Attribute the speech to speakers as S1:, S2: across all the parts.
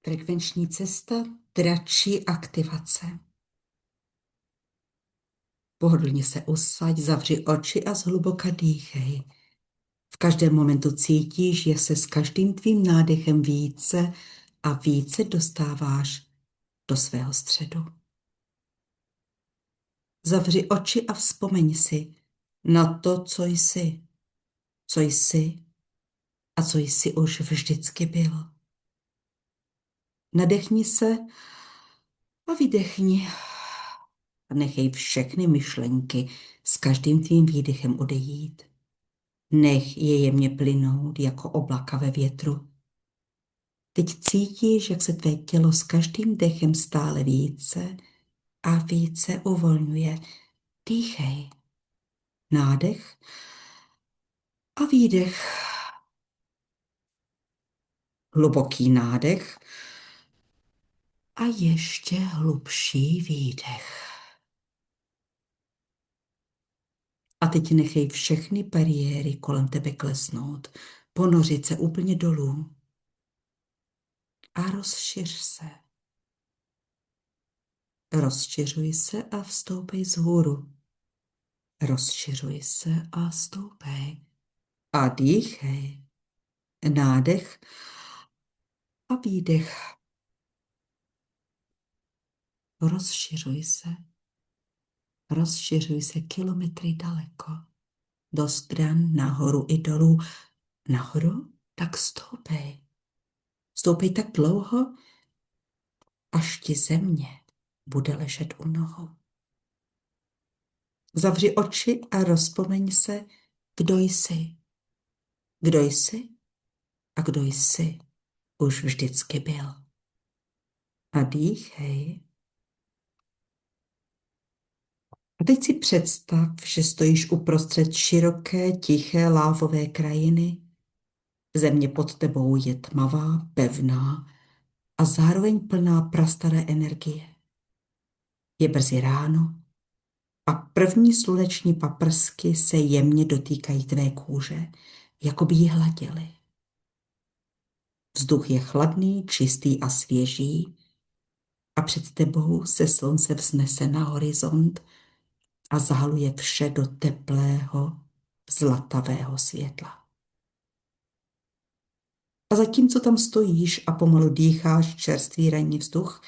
S1: Frekvenční cesta dračí aktivace. Pohodlně se usaď, zavři oči a zhluboka dýchej. V každém momentu cítíš, jak se s každým tvým nádechem více a více dostáváš do svého středu. Zavři oči a vzpomeň si na to, co jsi a co jsi už vždycky byl. Nadechni se a vydechni. A nechej všechny myšlenky s každým tvým výdechem odejít. Nech je jemně plynout jako oblaka ve větru. Teď cítíš, jak se tvé tělo s každým dechem stále více a více uvolňuje. Dýchej. Nádech a výdech. Hluboký nádech a ještě hlubší výdech. A teď nechej všechny bariéry kolem tebe klesnout, ponořit se úplně dolů a rozšiř se. Rozšiřuj se a vstoupej vzhůru. Rozšiřuj se a stoupej. A dýchej. Nádech a výdech. Rozšiřuj se. Rozšiřuj se kilometry daleko. Do stran, nahoru i dolů. Nahoru? Tak stoupej. Stoupej tak dlouho, až ti země bude ležet u nohou. Zavři oči a rozpomeň se, kdo jsi. Kdo jsi a kdo jsi už vždycky byl. A dýchej. A teď si představ, že stojíš uprostřed široké, tiché lávové krajiny. Země pod tebou je tmavá, pevná a zároveň plná prastaré energie. Je brzy ráno a první sluneční paprsky se jemně dotýkají tvé kůže, jako by ji hladily. Vzduch je chladný, čistý a svěží a před tebou se slunce vznese na horizont a zahaluje vše do teplého, zlatavého světla. A zatímco tam stojíš a pomalu dýcháš čerstvý ranní vzduch,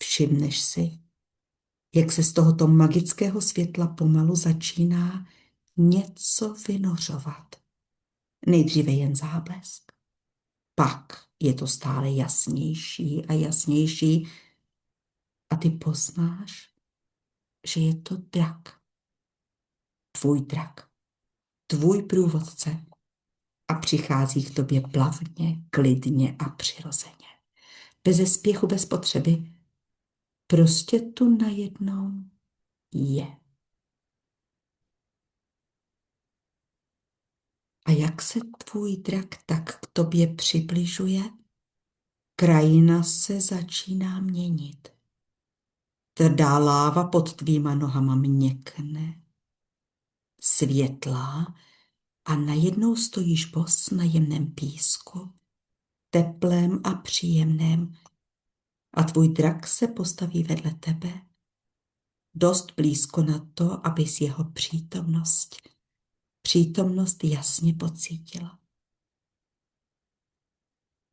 S1: všimneš si, jak se z tohoto magického světla pomalu začíná něco vynořovat. Nejdříve jen záblesk, pak je to stále jasnější a jasnější a ty poznáš, že je to drak. Tvůj drak, tvůj průvodce a přichází k tobě plavně, klidně a přirozeně. Bez spěchu, bez potřeby. Prostě tu najednou je. A jak se tvůj drak tak k tobě přibližuje, krajina se začíná měnit. Tvrdá láva pod tvýma nohama měkne, světlá a najednou stojíš bos na jemném písku, teplém a příjemném a tvůj drak se postaví vedle tebe, dost blízko na to, abys jeho přítomnost jasně pocítila.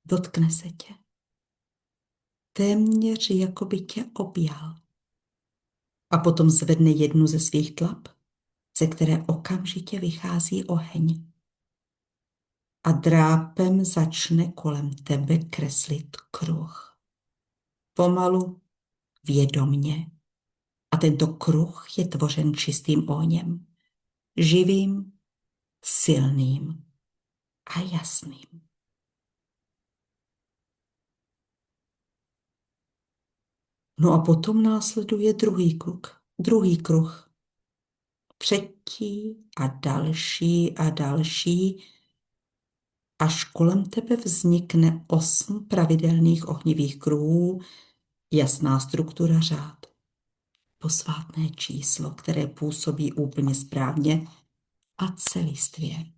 S1: Dotkne se tě. Téměř jako by tě objal. A potom zvedne jednu ze svých tlap, ze které okamžitě vychází oheň. A drápem začne kolem tebe kreslit kruh. Pomalu, vědomně. A tento kruh je tvořen čistým ohněm. Živým, silným a jasným. No a potom následuje druhý kruh. Třetí a další, až kolem tebe vznikne 8 pravidelných ohnivých kruhů, jasná struktura řád. Posvátné číslo, které působí úplně správně a celistvě.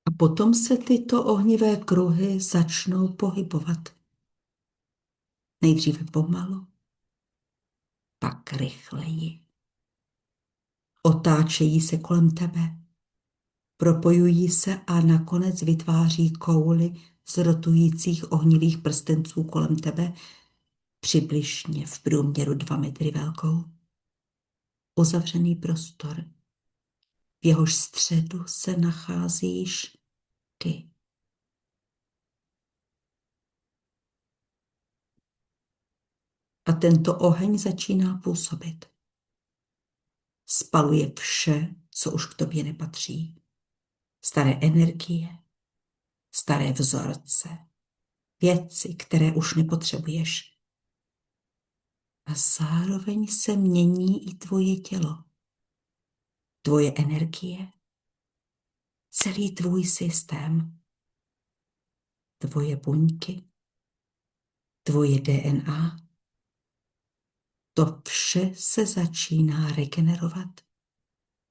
S1: A potom se tyto ohnivé kruhy začnou pohybovat. Nejdříve pomalu, pak rychleji. Otáčejí se kolem tebe, propojují se a nakonec vytváří kouli z rotujících ohnivých prstenců kolem tebe, přibližně v průměru 2 metry velkou. Uzavřený prostor, v jehož středu se nacházíš ty. A tento oheň začíná působit. Spaluje vše, co už k tobě nepatří. Staré energie, staré vzorce, věci, které už nepotřebuješ. A zároveň se mění i tvoje tělo, tvoje energie, celý tvůj systém, tvoje buňky, tvoje DNA. To vše se začíná regenerovat,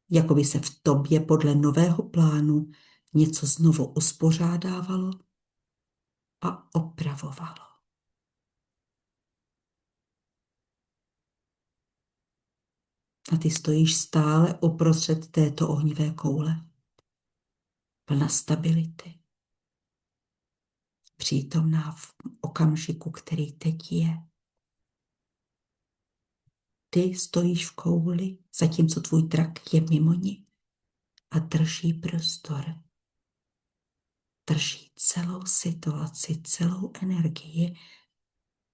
S1: jako by se v tobě podle nového plánu něco znovu uspořádávalo a opravovalo. A ty stojíš stále uprostřed této ohnivé koule. Plná stability. Přítomná v okamžiku, který teď je. Ty stojíš v kouli, zatímco tvůj drak je mimo ní a drží prostor. Drží celou situaci, celou energii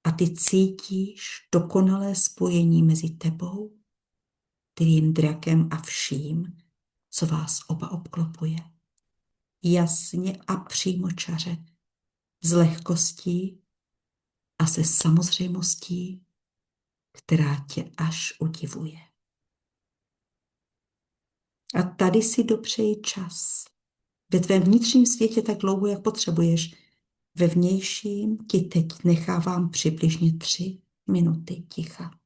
S1: a ty cítíš dokonalé spojení mezi tebou, tvým drakem a vším, co vás oba obklopuje. Jasně a přímočaře, s lehkostí a se samozřejmostí, která tě až udivuje. A tady si dopřeji čas. Ve tvém vnitřním světě tak dlouho, jak potřebuješ. Ve vnějším ti teď nechávám přibližně 3 minuty ticha.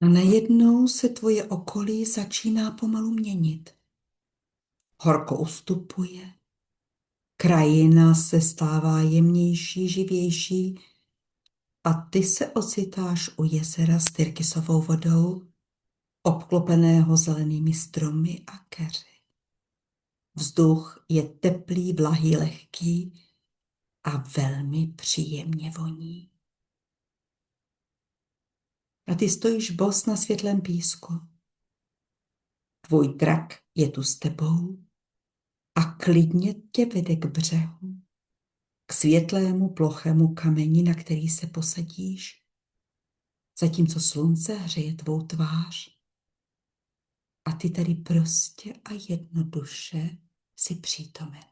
S1: A najednou se tvoje okolí začíná pomalu měnit. Horko ustupuje, Krajina se stává jemnější, živější a ty se ocitáš u jezera s tyrkysovou vodou, obklopeného zelenými stromy a keři. Vzduch je teplý, vlahý, lehký a velmi příjemně voní. A ty stojíš bos na světlém písku. Tvůj drak je tu s tebou a klidně tě vede k břehu, k světlému plochému kameni, na který se posadíš, zatímco slunce hřeje tvou tvář. A ty tady prostě a jednoduše si přítomen.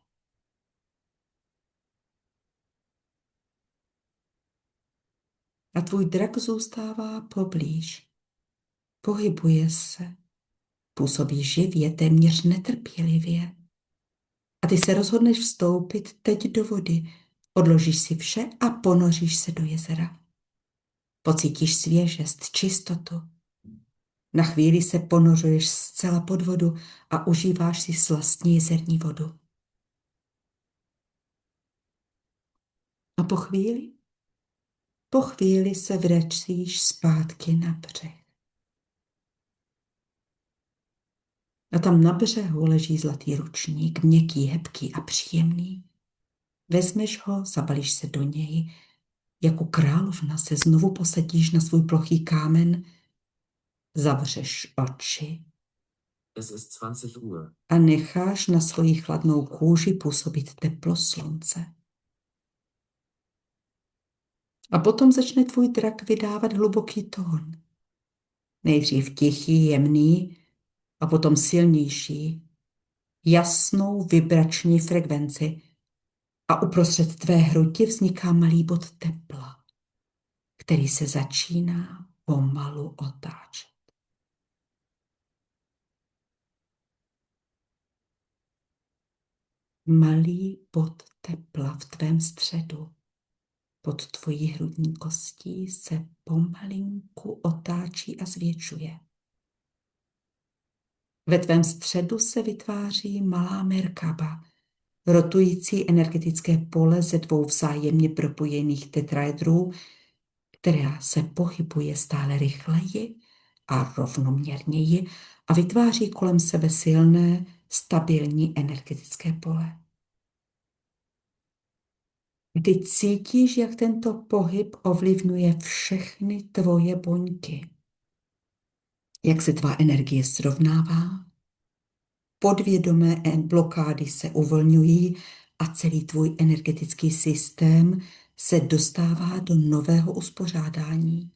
S1: A tvůj drak zůstává poblíž. Pohybuje se, působí živě, téměř netrpělivě. A ty se rozhodneš vstoupit teď do vody, odložíš si vše a ponoříš se do jezera. Pocítíš svěžest, čistotu. Na chvíli se ponořuješ zcela pod vodu a užíváš si slastní jezerní vodu. A po chvíli se vracíš zpátky na břeh. A tam na břehu leží zlatý ručník, měkký, hebký a příjemný. Vezmeš ho, zabalíš se do něj, jako královna se znovu posadíš na svůj plochý kámen, zavřeš oči
S2: Es ist 20 Uhr.
S1: a necháš na svoji chladnou kůži působit teplo slunce. A potom začne tvůj drak vydávat hluboký tón. Nejdřív tichý, jemný a potom silnější, jasnou vibrační frekvenci a uprostřed tvé hrudi vzniká malý bod tepla, který se začíná pomalu otáčet. Malý bod tepla v tvém středu pod tvojí hrudní kostí se pomalinku otáčí a zvětšuje. Ve tvém středu se vytváří malá Merkaba, rotující energetické pole ze dvou vzájemně propojených tetraedrů, která se pohybuje stále rychleji a rovnoměrněji a vytváří kolem sebe silné, stabilní energetické pole. Ty cítíš, jak tento pohyb ovlivňuje všechny tvoje buňky. Jak se tvá energie srovnává, podvědomé blokády se uvolňují a celý tvůj energetický systém se dostává do nového uspořádání.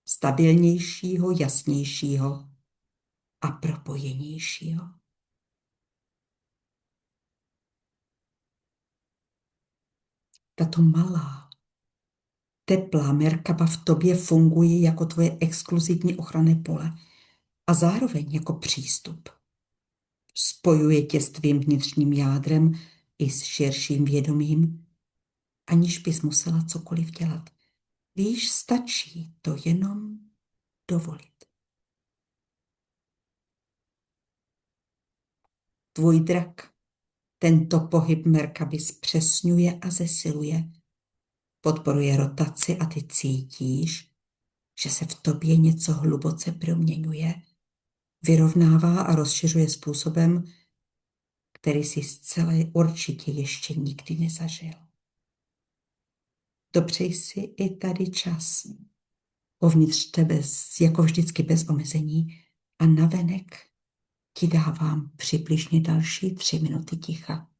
S1: Stabilnějšího, jasnějšího a propojenějšího. Tato malá, teplá Merkaba v tobě funguje jako tvoje exkluzivní ochranné pole a zároveň jako přístup. Spojuje tě s tvým vnitřním jádrem i s širším vědomím, aniž bys musela cokoliv dělat. Víš, stačí to jenom dovolit. Tvůj drak tento pohyb Merkaby zpřesňuje a zesiluje. Podporuje rotaci a ty cítíš, že se v tobě něco hluboce proměňuje, vyrovnává a rozšiřuje způsobem, který si zcela určitě ještě nikdy nezažil. Dopřej si i tady čas. Uvnitř tebe jako vždycky bez omezení a navenek ti dávám přibližně další 3 minuty ticha.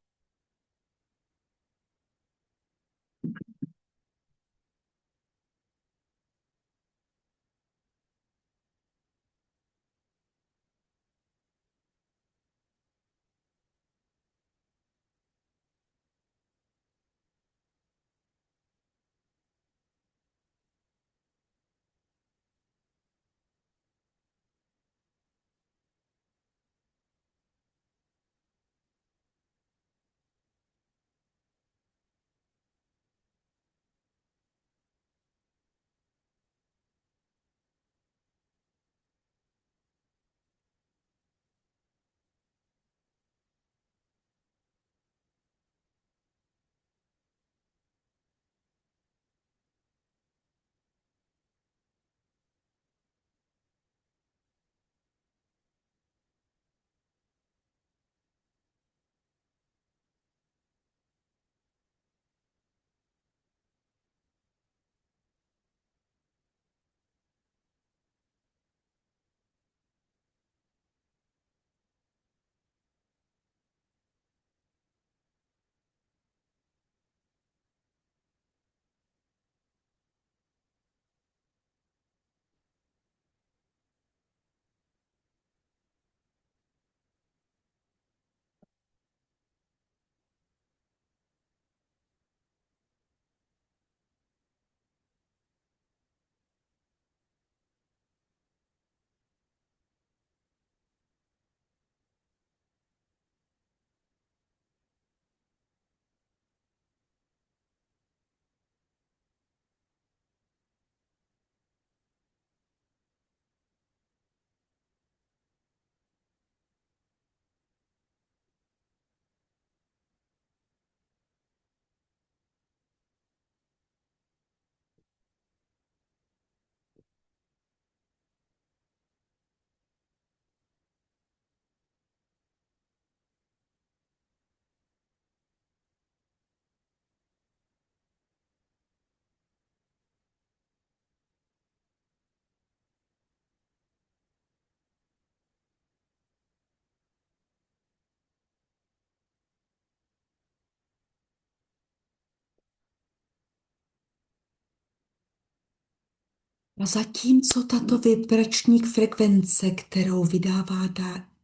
S1: A zatímco tato vibrační frekvence, kterou vydává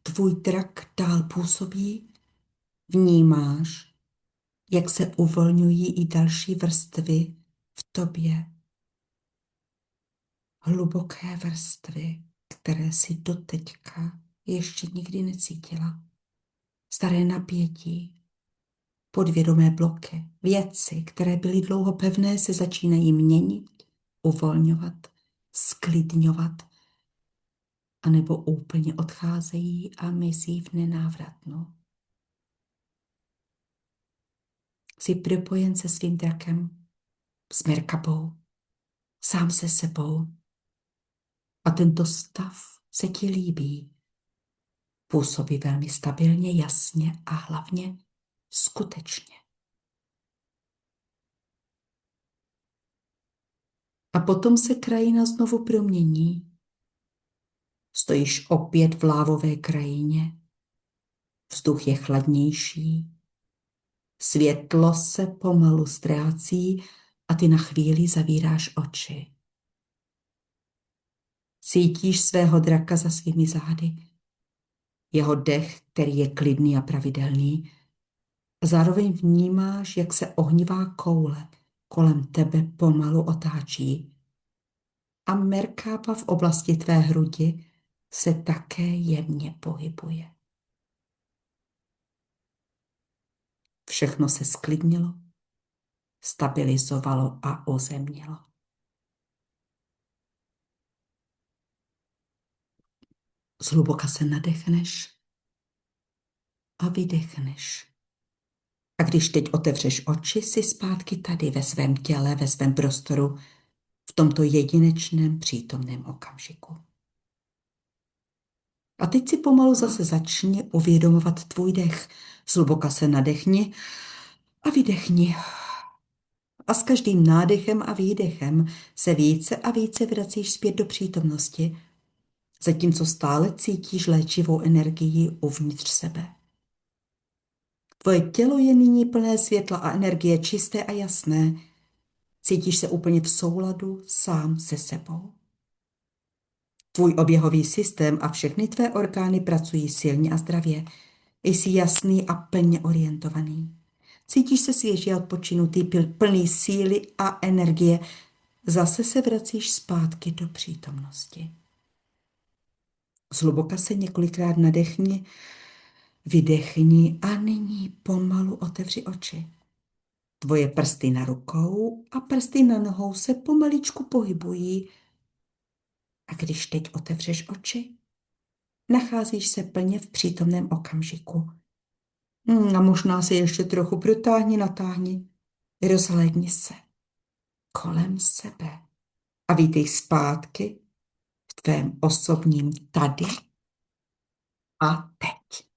S1: tvůj drak, dál působí, vnímáš, jak se uvolňují i další vrstvy v tobě. Hluboké vrstvy, které si doteďka ještě nikdy necítila. Staré napětí, podvědomé bloky, věci, které byly dlouho pevné, se začínají měnit, uvolňovat, sklidňovat, anebo úplně odcházejí a mizí v nenávratnu. Jsi propojen se svým drakem, s Merkabou, sám se sebou. A tento stav se ti líbí. Působí velmi stabilně, jasně a hlavně skutečně. A potom se krajina znovu promění. Stojíš opět v lávové krajině. Vzduch je chladnější. Světlo se pomalu ztrácí a ty na chvíli zavíráš oči. Cítíš svého draka za svými zády. Jeho dech, který je klidný a pravidelný. A zároveň vnímáš, jak se ohnivá koule kolem tebe pomalu otáčí. A Merkába v oblasti tvé hrudi se také jemně pohybuje. Všechno se sklidnilo, stabilizovalo a uzemnilo. Zhluboka se nadechneš a vydechneš. A když teď otevřeš oči, jsi zpátky tady ve svém těle, ve svém prostoru, v tomto jedinečném přítomném okamžiku. A teď si pomalu zase začni uvědomovat tvůj dech. Zhluboka se nadechni a vydechni. A s každým nádechem a výdechem se více a více vracíš zpět do přítomnosti, zatímco stále cítíš léčivou energii uvnitř sebe. Tvoje tělo je nyní plné světla a energie, čisté a jasné. Cítíš se úplně v souladu sám se sebou. Tvůj oběhový systém a všechny tvé orgány pracují silně a zdravě. Jsi jasný a plně orientovaný. Cítíš se svěží a odpočinutý, plný síly a energie. Zase se vracíš zpátky do přítomnosti. Zhluboka se několikrát nadechni, vydechni a nyní pomalu otevři oči. Tvoje prsty na rukou a prsty na nohou se pomaličku pohybují. A když teď otevřeš oči, nacházíš se plně v přítomném okamžiku. A možná se ještě trochu protáhni, natáhni. Rozhlédni se kolem sebe a vítej zpátky v tvém osobním tady a teď.